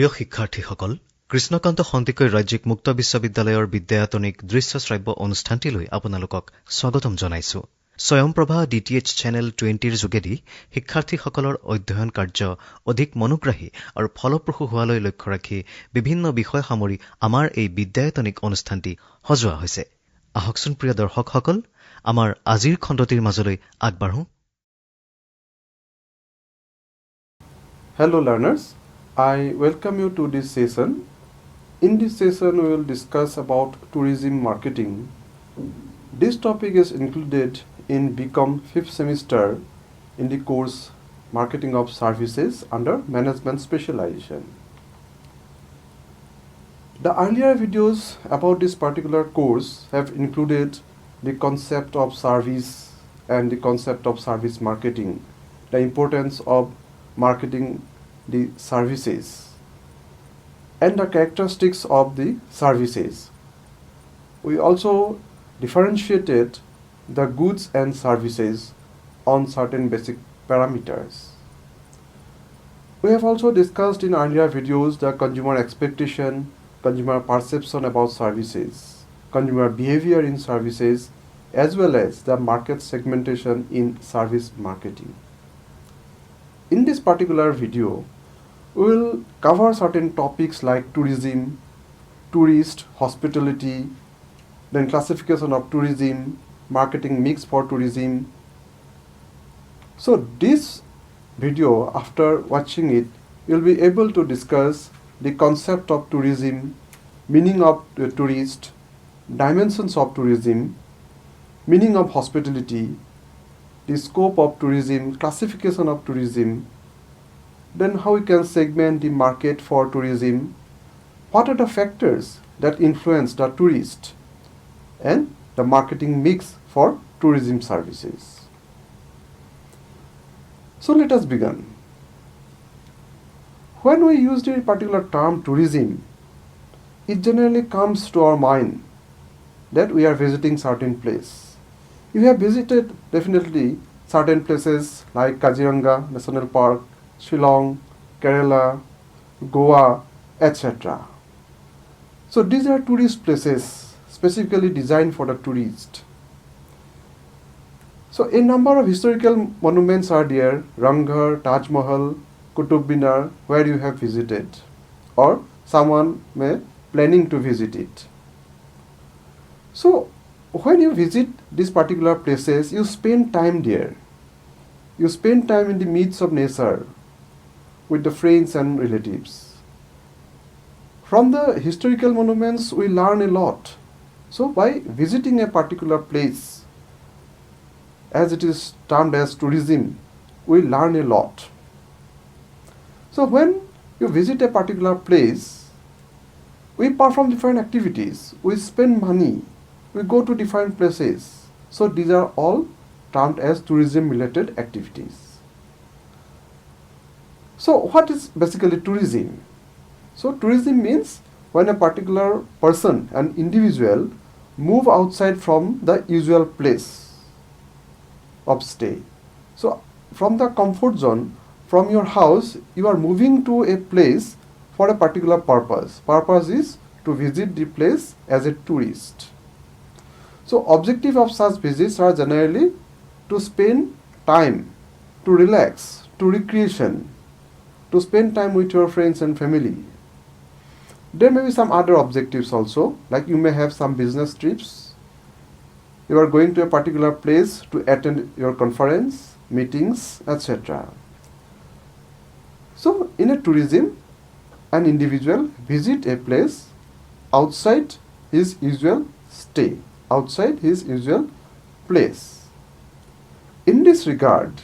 প্ৰিয় শিক্ষাৰ্থীসকল, কৃষ্ণকান্ত সন্দিকৈ ৰাজ্যিক মুক্ত বিশ্ববিদ্যালয়ৰ বিদ্যায়তনিক দৃশ্য শ্ৰাব্য অনুষ্ঠানটিলৈ আপোনালোকক স্বাগতম জনাইছো। স্বয়ং প্ৰভা DTH চেনেল 20ৰ যোগেদি শিক্ষাৰ্থীসকলৰ অধ্যয়ন কাৰ্য অধিক মনোগ্ৰাহী আৰু ফলপ্ৰসূ হোৱালৈ লক্ষ্য ৰাখি বিভিন্ন বিষয় সামৰি আমাৰ এই বিদ্যায়তনিক অনুষ্ঠানটি সজোৱা হৈছে। আহকচোন প্ৰিয় দৰ্শকসকল, আমাৰ আজিৰ খণ্ডটিৰ মাজলৈ আগবাঢ়ো। Hello learners, I welcome you to this session. In this session we will discuss about tourism marketing. This topic is included in BCom 5th semester in the course Marketing of Services under Management Specialization. The earlier videos about this particular course have included the concept of service and the concept of service marketing, the importance of marketing the services and the characteristics of the services. We also differentiated the goods and services on certain basic parameters. We have also discussed in earlier videos the consumer expectation, consumer perception about services, consumer behavior in services, as well as the market segmentation in service marketing. In this particular video, we will cover certain topics like tourism, tourist, hospitality, then classification of tourism, marketing mix for tourism. So this video, after watching it, you'll be able to discuss the concept of tourism, meaning of the tourist, dimensions of tourism, meaning of hospitality, the scope of tourism, classification of tourism, then how we can segment the market for tourism, what are the factors that influence the tourist, and the marketing mix for tourism services. So let us begin. When we use the particular term tourism, it generally comes to our mind that we are visiting certain place. You have visited definitely certain places like Kaziranga National Park, Shillong, Kerala, Goa, etc. So these are tourist places specifically designed for the tourist. So a number of historical monuments are there, Ranghar, Taj Mahal, Qutub Minar, where you have visited or someone may planning to visit it. So when you visit these particular places, you spend time there. You spend time in the midst of nature with the friends and relatives. From the historical monuments, we learn a lot. So by visiting a particular place, as it is termed as tourism, we learn a lot. So when you visit a particular place, we perform different activities, we spend money, we go to different places. So these are all termed as tourism related activities. So what is basically tourism? So tourism means when a particular person, an individual, move outside from the usual place of stay. So from the comfort zone, from your house, you are moving to a place for a particular purpose. Purpose is to visit the place as a tourist. So objective of such visits are generally to spend time, to relax, to recreation, to spend time with your friends and family. There may be some other objectives also, like you may have some business trips. You are going to a particular place to attend your conference, meetings, etc. So in a tourism, an individual visit a place outside his usual stay, outside his usual place. In this regard,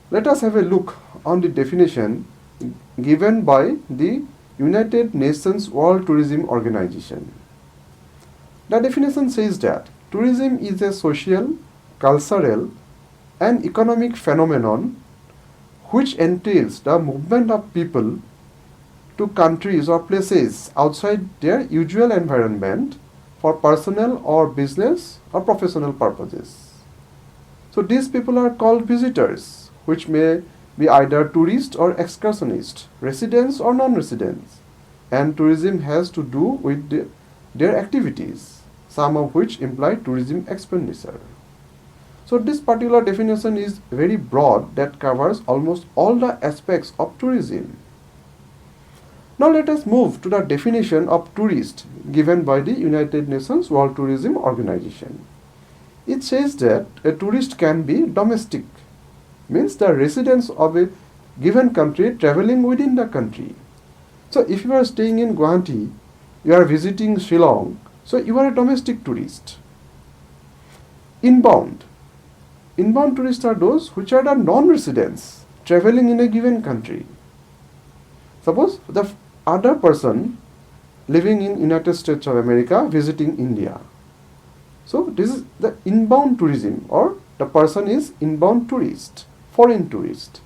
let us have a look on the definition given by the United Nations World Tourism Organization. The definition says that tourism is a social, cultural, and economic phenomenon which entails the movement of people to countries or places outside their usual environment for personal or business or professional purposes. So these people are called visitors, which may be either tourist or excursionist, residents or non-residents, and tourism has to do with their activities, some of which imply tourism expenditure. So this particular definition is very broad that covers almost all the aspects of tourism. Now let us move to the definition of tourist given by the United Nations World Tourism Organization. It says that a tourist can be domestic, means the residents of a given country traveling within the country. So if you are staying in Guwahati, you are visiting Shillong, so you are a domestic tourist. Inbound tourists are those which are the non-residents traveling in a given country. Suppose the other person living in United States of America visiting India. So this is the inbound tourism, or the person is inbound tourist, foreign tourist.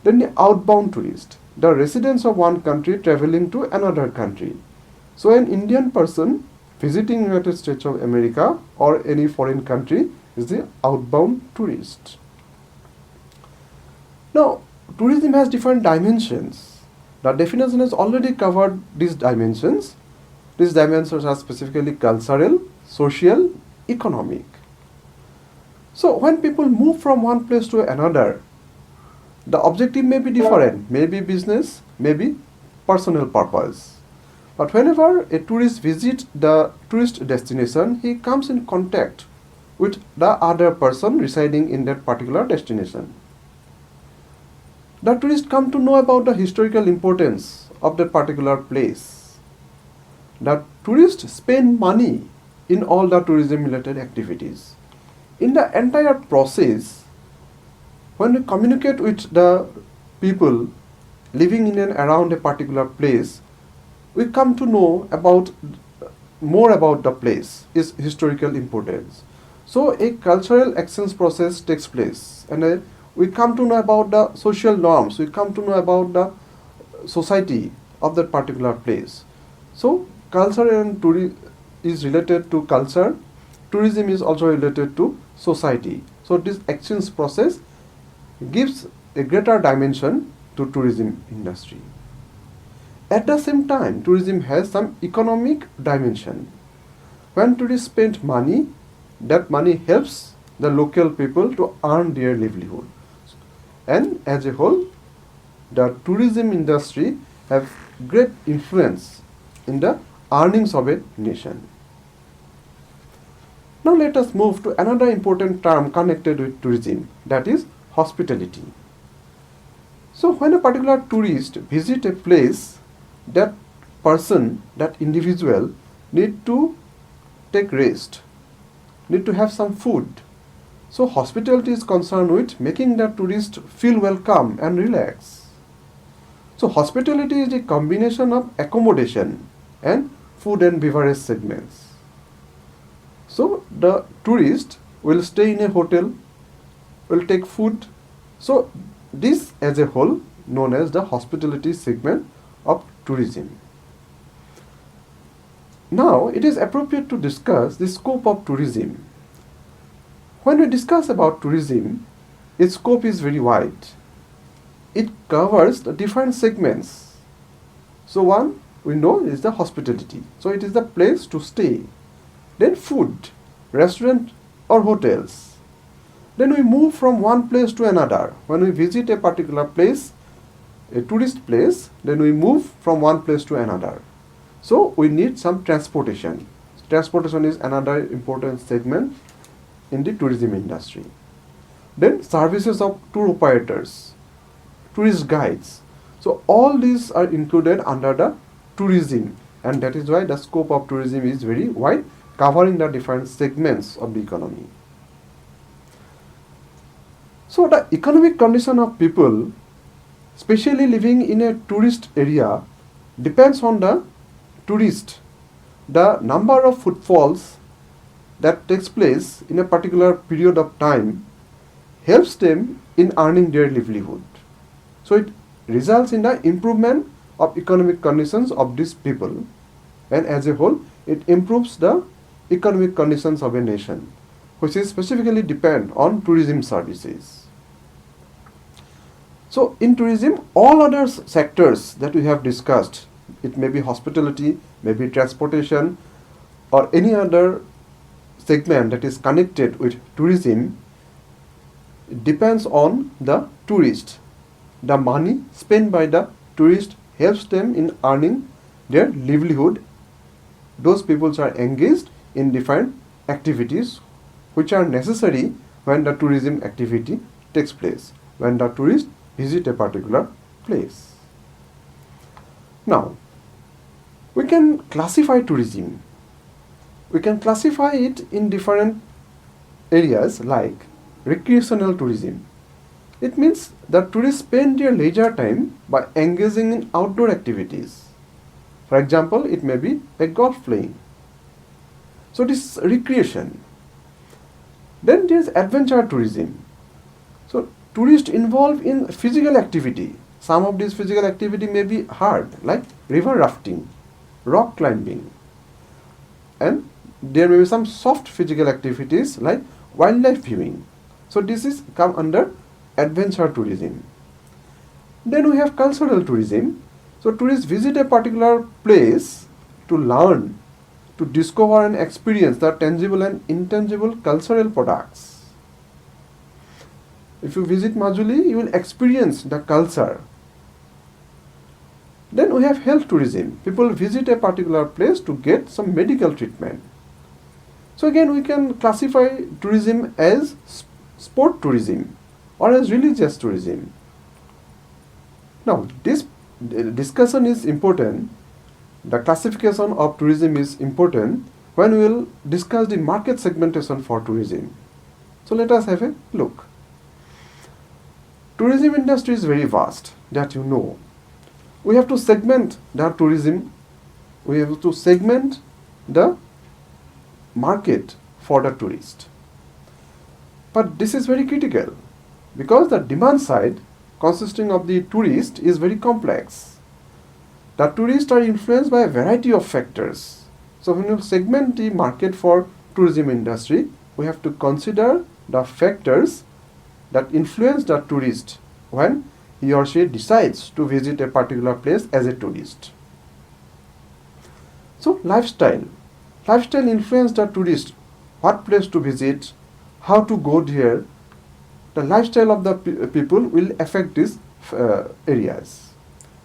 Then the outbound tourist, the residents of one country traveling to another country. So an Indian person visiting United States of America or any foreign country is the outbound tourist. Now, tourism has different dimensions. The definition has already covered these dimensions. These dimensions are specifically cultural, social, economic. So when people move from one place to another, the objective may be different, maybe business, maybe personal purpose. But whenever a tourist visits the tourist destination, he comes in contact with the other person residing in that particular destination. The tourist come to know about the historical importance of that particular place. The tourists spend money in all the tourism related activities. In the entire process, when we communicate with the people living in and around a particular place, we come to know about more about the place, its historical importance. So a cultural exchange process takes place, and we come to know about the social norms, we come to know about the society of that particular place. So culture and tourism is related to culture, tourism is also related to society. So this exchange process gives a greater dimension to tourism industry. At the same time, tourism has some economic dimension. When tourists spend money, that money helps the local people to earn their livelihood. And as a whole, the tourism industry have great influence in the earnings of a nation. Now let us move to another important term connected with tourism, that is hospitality. So when a particular tourist visits a place, that person, that individual need to take rest, need to have some food. So hospitality is concerned with making the tourist feel welcome and relax. So hospitality is a combination of accommodation and food and beverage segments. So the tourist will stay in a hotel, will take food. So this as a whole known as the hospitality segment of tourism. Now it is appropriate to discuss the scope of tourism. When we discuss about tourism, its scope is very wide. It covers the different segments. So one we know is the hospitality. So it is the place to stay. Then food, restaurant or hotels. Then we move from one place to another. When we visit a particular place, a tourist place, then we move from one place to another. So we need some transportation. Transportation is another important segment in the tourism industry. Then services of tour operators, tourist guides. So all these are included under the tourism, and that is why the scope of tourism is very wide, covering the different segments of the economy. So the economic condition of people, especially living in a tourist area, depends on the tourist. The number of footfalls that takes place in a particular period of time helps them in earning their livelihood. So it results in the improvement of economic conditions of these people, and as a whole it improves the economic conditions of a nation, which is specifically depend on tourism services. So in tourism, all other sectors that we have discussed, it may be hospitality, maybe transportation, or any other segment that is connected with tourism, it depends on the tourist. The money spent by the tourist helps them in earning their livelihood. Those people are engaged in different activities which are necessary when the tourism activity takes place, when the tourist visit a particular place. Now, we can classify tourism. We can classify it in different areas like recreational tourism. It means that tourists spend their leisure time by engaging in outdoor activities. For example, it may be a golf playing. So this is recreation. Then there is adventure tourism. So tourists involved in physical activity. Some of these physical activity may be hard, like river rafting, rock climbing, and there may be some soft physical activities like wildlife viewing. So this is come under adventure tourism. Then we have cultural tourism. So tourists visit a particular place to learn, to discover and experience the tangible and intangible cultural products. If you visit Majuli, you will experience the culture. Then we have health tourism. People visit a particular place to get some medical treatment. So again, we can classify tourism as sport tourism or as religious tourism. Now, this discussion is important. The classification of tourism is important when we will discuss the market segmentation for tourism. So let us have a look. Tourism industry is very vast, that you know. We have to segment the tourism. We have to segment the market for the tourist. But this is very critical because the demand side consisting of the tourist is very complex. The tourists are influenced by a variety of factors. So when you segment the market for tourism industry, we have to consider the factors that influence the tourist when he or she decides to visit a particular place as a tourist. So lifestyle. Lifestyle influences the tourist, what place to visit, how to go there. The lifestyle of the people will affect these areas.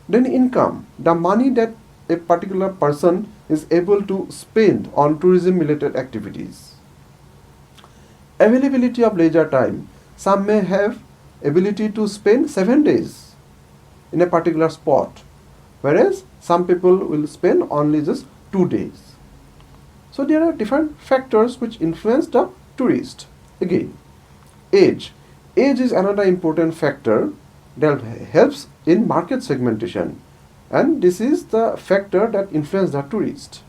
Then income, the money that a particular person is able to spend on tourism related activities. Availability of leisure time, some may have ability to spend 7 days in a particular spot, whereas some people will spend only just 2 days. So there are different factors which influence the tourist. Again, age. Age is another important factor that helps in market segmentation, and this is the factor that influences the tourist.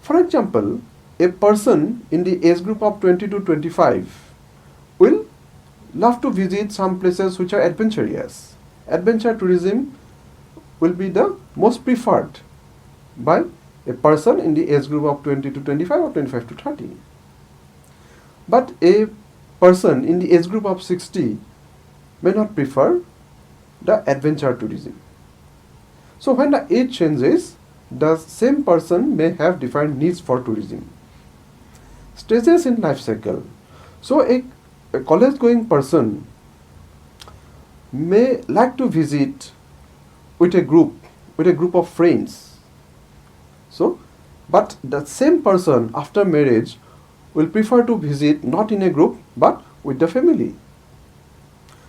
For example, a person in the age group of 20 to 25 will love to visit some places which are adventurous. Adventure tourism will be the most preferred by a person in the age group of 20 to 25 or 25 to 30. But a person in the age group of 60 may not prefer the adventure tourism. So when the age changes, the same person may have different needs for tourism. Stages in life cycle. So a college going person may like to visit with a group of friends. So, but the same person after marriage will prefer to visit not in a group but with the family.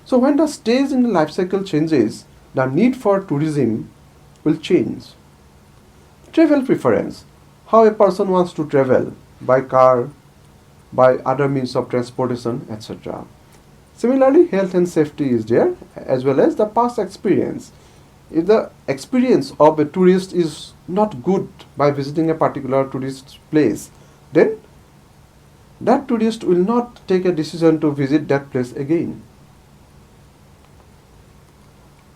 So when the stage in the life cycle changes, the need for tourism will change. Travel preference, how a person wants to travel, by car, by other means of transportation, etc. Similarly, health and safety is there, as well as the past experience. If the experience of a tourist is not good by visiting a particular tourist place, then that tourist will not take a decision to visit that place again.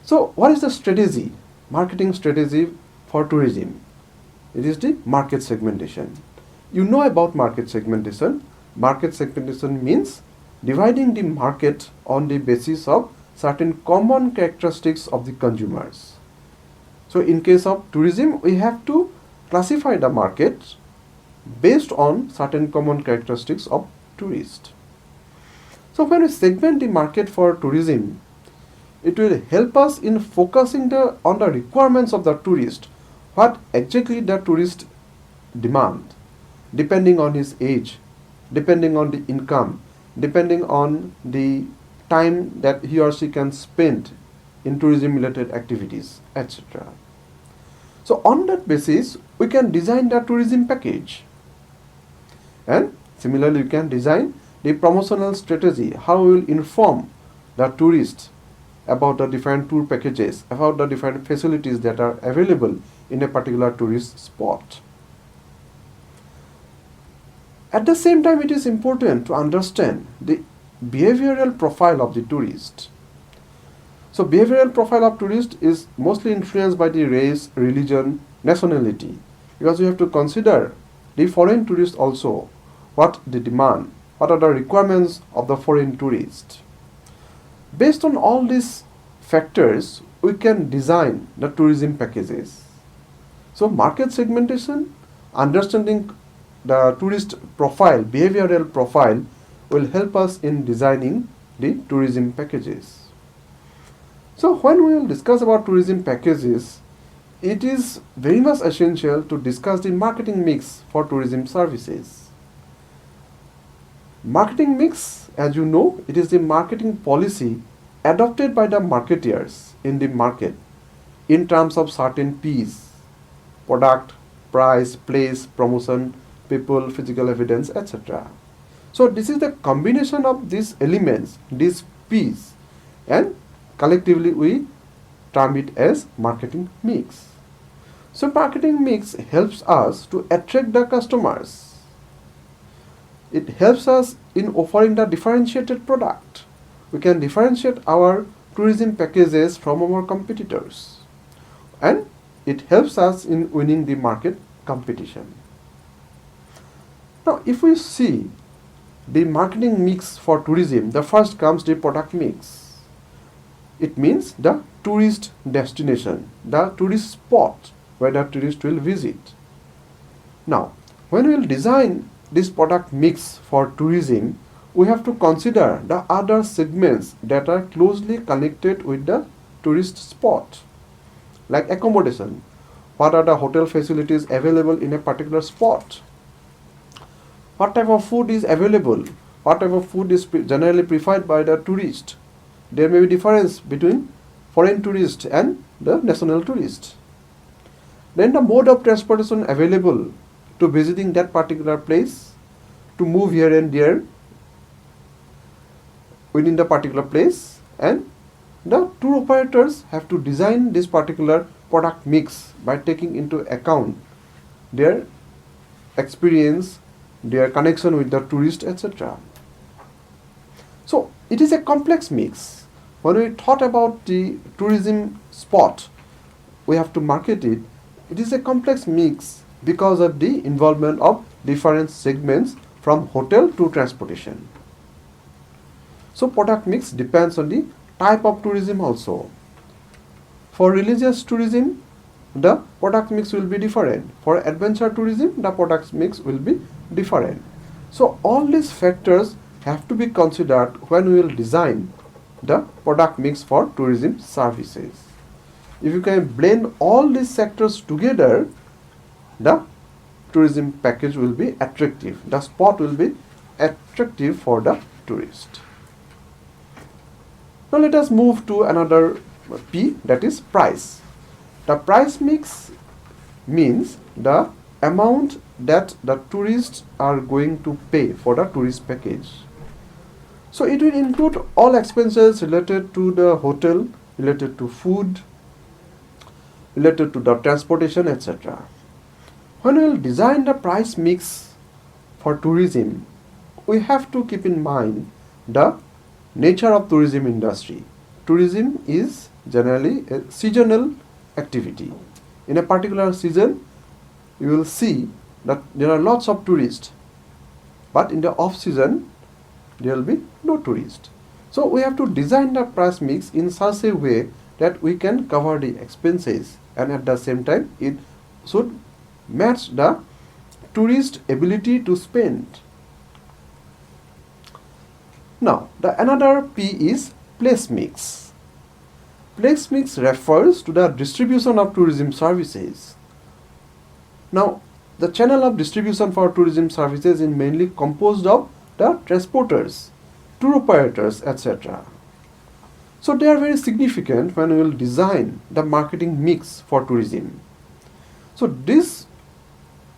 So what is the strategy, marketing strategy for tourism? It is the market segmentation. You know about market segmentation. Market segmentation means dividing the market on the basis of certain common characteristics of the consumers. So in case of tourism, we have to classify the market based on certain common characteristics of tourists. So when we segment the market for tourism, it will help us in focusing on the requirements of the tourist, what exactly the tourist demand, depending on his age, depending on the income, depending on the time that he or she can spend in tourism related activities, etc. So on that basis, we can design the tourism package. And similarly, we can design the promotional strategy, how we will inform the tourist about the different tour packages, about the different facilities that are available in a particular tourist spot. At the same time, it is important to understand the behavioral profile of the tourist. So behavioral profile of tourist is mostly influenced by the race, religion, nationality, because you have to consider the foreign tourist also, what they demand, what are the requirements of the foreign tourist. Based on all these factors, we can design the tourism packages. So market segmentation, understanding the tourist profile, behavioral profile, will help us in designing the tourism packages. So when we will discuss about tourism packages, it is very much essential to discuss the marketing mix for tourism services. Marketing mix, as you know, it is the marketing policy adopted by the marketeers in the market in terms of certain P's: product, price, place, promotion, people, physical evidence, etc. So this is the combination of these elements, these P's, and collectively we term it as marketing mix. So marketing mix helps us to attract the customers. It helps us in offering the differentiated product. We can differentiate our tourism packages from our competitors, and it helps us in winning the market competition. Now if we see the marketing mix for tourism, the first comes the product mix. It means the tourist destination, the tourist spot where the tourist will visit. Now when we will design this product mix for tourism, we have to consider the other segments that are closely connected with the tourist spot, like accommodation. What are the hotel facilities available in a particular spot? What type of food is available? What type of food is generally preferred by the tourist? There may be difference between foreign tourist and the national tourist. Then the mode of transportation available to visiting that particular place, to move here and there within the particular place, and the tour operators have to design this particular product mix by taking into account their experience, their connection with the tourist, etc. So it is a complex mix. When we thought about the tourism spot, we have to market it. It is a complex mix because of the involvement of different segments from hotel to transportation. So product mix depends on the type of tourism also. For religious tourism, the product mix will be different. For adventure tourism, the product mix will be different. So all these factors have to be considered when we will design the product mix for tourism services. If you can blend all these sectors together, the tourism package will be attractive. The spot will be attractive for the tourist. Now let us move to another P, that is price. The price mix means the amount that the tourists are going to pay for the tourist package. So it will include all expenses related to the hotel, related to food, related to the transportation, etc. When we will design the price mix for tourism, we have to keep in mind the nature of tourism industry. Tourism is generally a seasonal activity. In a particular season, you will see that there are lots of tourists, but in the off season, there will be no tourists. So we have to design the price mix in such a way that we can cover the expenses, and at the same time it should match the tourist ability to spend. Now, the another P is place mix. Place mix refers to the distribution of tourism services. Now, the channel of distribution for tourism services is mainly composed of the transporters, tour operators, etc. So they are very significant when we will design the marketing mix for tourism. So these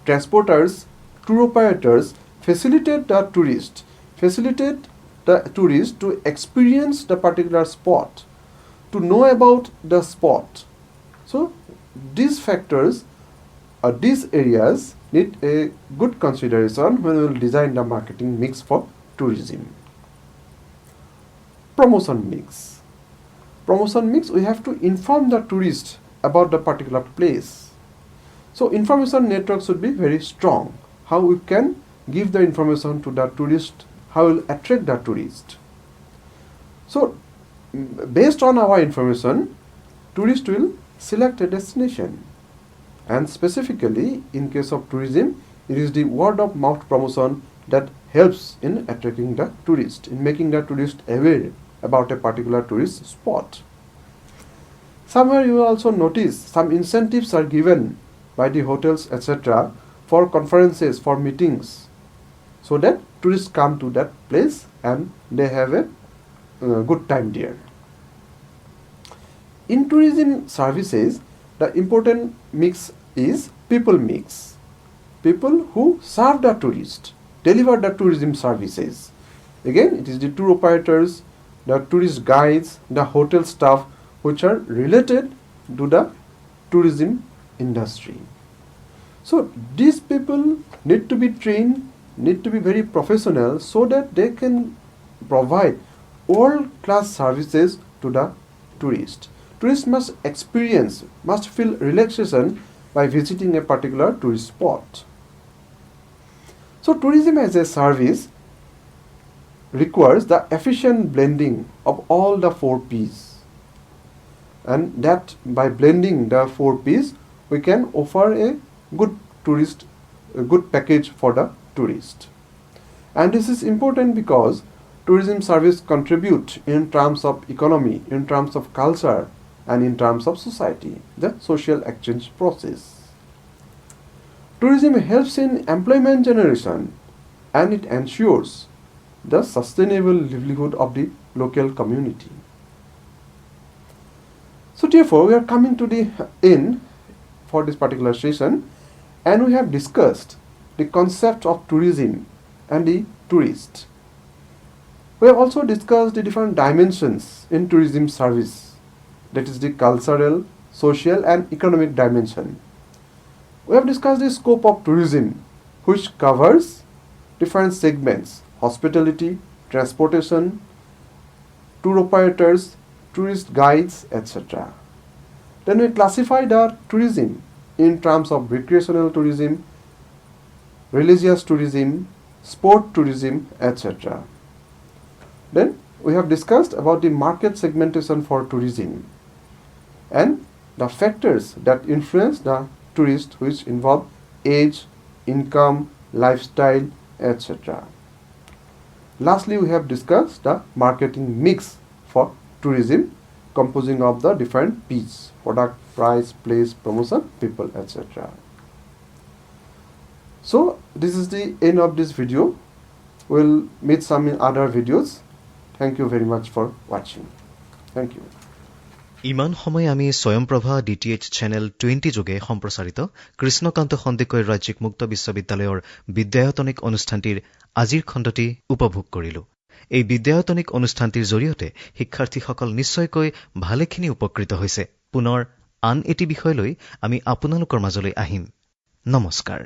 transporters, tour operators facilitate the tourist to experience the particular spot, to know about the spot. So these factors or these areas need a good consideration when we will design the marketing mix for tourism. Promotion mix. Promotion mix, we have to inform the tourist about the particular place. So information network should be very strong. How we can give the information to the tourist, how we will attract the tourist. So based on our information, tourist will select a destination. And specifically in case of tourism, it is the word of mouth promotion that helps in attracting the tourist, in making the tourist aware about a particular tourist spot. Somewhere you will also notice some incentives are given by the hotels, etc. for conferences, for meetings, so that tourists come to that place and they have a good time there. In tourism services, the important mix is people mix. People who serve the tourist, deliver the tourism services. Again, it is the tour operators, the tourist guides, the hotel staff which are related to the tourism industry. So these people need to be trained, need to be very professional so that they can provide world-class services to the tourist. Tourists must experience, must feel relaxation by visiting a particular tourist spot. So tourism as a service requires the efficient blending of all the 4 P's, and that by blending the 4 P's we can offer a good package for the tourist. And this is important because tourism service contribute in terms of economy, in terms of culture, and in terms of society, the social exchange process. Tourism helps in employment generation, and it ensures the sustainable livelihood of the local community. So therefore, we are coming to the end for this particular session, and we have discussed the concept of tourism and the tourist. We have also discussed the different dimensions in tourism service, that is the cultural, social and economic dimension. We have discussed the scope of tourism, which covers different segments: hospitality, transportation, tour operators, tourist guides, etc. Then we classify the tourism in terms of recreational tourism, religious tourism, sport tourism, etc. Then we have discussed about the market segmentation for tourism and the factors that influence the tourist, which involve age, income, lifestyle, etc. Lastly, we have discussed the marketing mix for tourism, composing of the different P's: product, price, place, promotion, people, etc. So this is the end of this video. We'll meet some in other videos. Thank you very much for watching. Thank you. ইমান সময় আমি স্বয়ংপ্ৰভা DTH channel 20 যোগে সম্প্ৰচাৰিত কৃষ্ণকান্ত সন্দিকৈ ৰাজ্যিক মুক্ত বিশ্ববিদ্যালয়ৰ বিদ্যায়তনিক অনুষ্ঠানটিৰ আজিৰ খণ্ডটি উপভোগ কৰিলো। এই বিদ্যায়তনিক অনুষ্ঠানটিৰ জৰিয়তে শিক্ষাৰ্থীসকল নিশ্চয়কৈ ভালেখিনি উপকৃত হৈছে। পুনৰ আন এটি বিষয় লৈ আমি আপোনালোকৰ মাজলৈ আহিম। নমস্কাৰ।